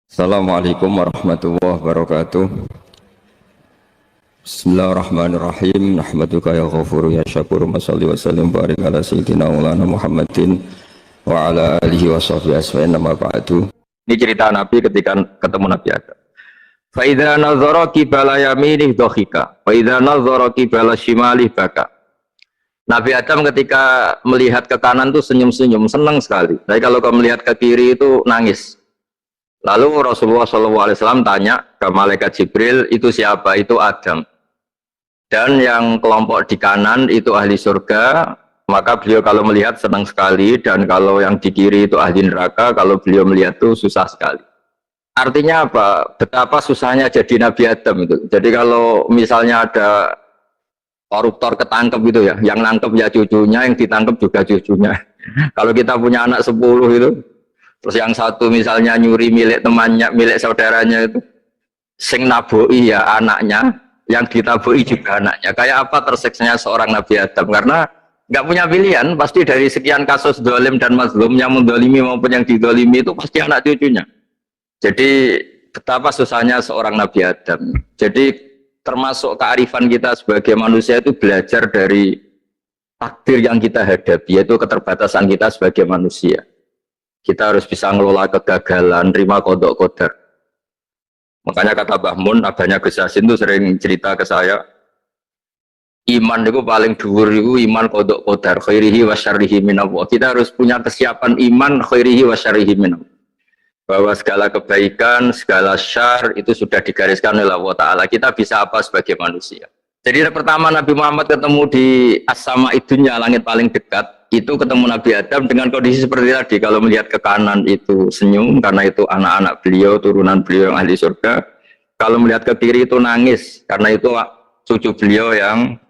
Assalamualaikum warahmatullahi wabarakatuh. Bismillahirrahmanirrahim. Nahmaduka ya ghafuru ya syakuru. Masalli wa sallim barik ala sayyidina maulana Muhammadin wa ala alihi wa sahbihi asfa'in nama ba'du. Ini cerita Nabi ketika ketemu Nabi Adam. Fa idza nazara qibala yaminih dhahika wa idza nazara qibala shimalih baka. Nabi Adam ketika melihat ke kanan tuh senyum-senyum, senang sekali. Tapi kalau kau melihat ke kiri itu nangis. Lalu Rasulullah SAW tanya ke malaikat Jibril, itu siapa? Itu Adam. Dan yang kelompok di kanan itu ahli surga, maka beliau kalau melihat senang sekali, dan kalau yang di kiri itu ahli neraka, kalau beliau melihat itu susah sekali. Artinya apa? Betapa susahnya jadi Nabi Adam itu. Jadi kalau misalnya ada koruptor ketangkep gitu ya, yang nangkep ya cucunya, yang ditangkep juga cucunya. Kalau kita punya anak 10 itu, terus yang satu misalnya nyuri milik temannya, milik saudaranya itu, sing naboi ya anaknya, yang ditaboi juga anaknya. Kayak apa tersiksanya seorang Nabi Adam? Karena nggak punya pilihan, pasti dari sekian kasus dolim dan mazlum, yang mendolimi maupun yang didolimi itu pasti anak cucunya. Jadi betapa susahnya seorang Nabi Adam. Jadi termasuk kearifan kita sebagai manusia itu belajar dari takdir yang kita hadapi, yaitu keterbatasan kita sebagai manusia. Kita harus bisa ngelola kegagalan, terima kodok kodar. Makanya kata Mbah Mun, abahnya Gus Yasin itu sering cerita ke saya, iman itu paling dhuwur itu iman kodok kodar, khairihi wa syarrihi minallah. Kita harus punya kesiapan iman khairihi wa syarrihi minallah. Bahwa segala kebaikan, segala syar itu sudah digariskan oleh Allah Ta'ala. Kita bisa apa sebagai manusia. Jadi pertama Nabi Muhammad ketemu di as-sama idunya, langit paling dekat, itu ketemu Nabi Adam dengan kondisi seperti tadi. Kalau melihat ke kanan itu senyum, karena itu anak-anak beliau, turunan beliau yang ahli surga. Kalau melihat ke kiri itu nangis, karena itu cucu beliau yang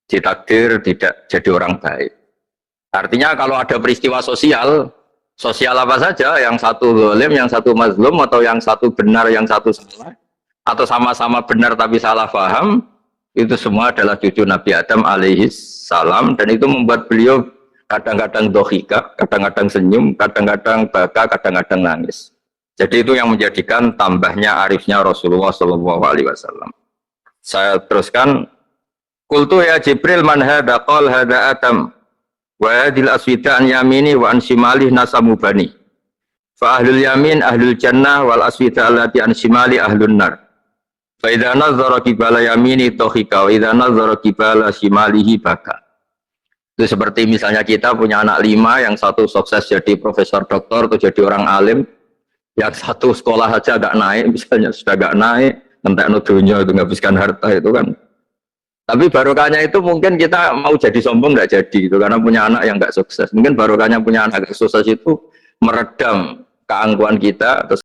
ditakdir tidak jadi orang baik. Artinya kalau ada peristiwa sosial apa saja, yang satu zalim, yang satu mazlum, atau yang satu benar, yang satu salah, atau sama-sama benar tapi salah paham, itu semua adalah cucu Nabi Adam alaihi salam, dan itu membuat beliau kadang-kadang dohika, kadang-kadang senyum, kadang-kadang baka, kadang-kadang nangis. Jadi itu yang menjadikan tambahnya arifnya Rasulullah SAW. Saya teruskan, Qultu ya Jibril man hada qal hada Adam wa hadil aswida an yamini wa an shimalih nasamu bani. Fa ahlul yamin ahlul jannah wal aswida allati an shimali ahlun nar. Fa idza nazara qibala yamini dhahika wa idza nazara qibala shimalihi baka. Itu seperti misalnya kita punya anak 5, yang satu sukses jadi profesor doktor atau jadi orang alim, yang satu sekolah saja agak naik, misalnya sudah agak naik, ngentekno dunya itu nghabiskan harta itu kan. Tapi barokahnya itu mungkin kita mau jadi sombong nggak jadi gitu, karena punya anak yang nggak sukses. Mungkin barokahnya punya anak yang sukses itu meredam keangkuhan kita, terus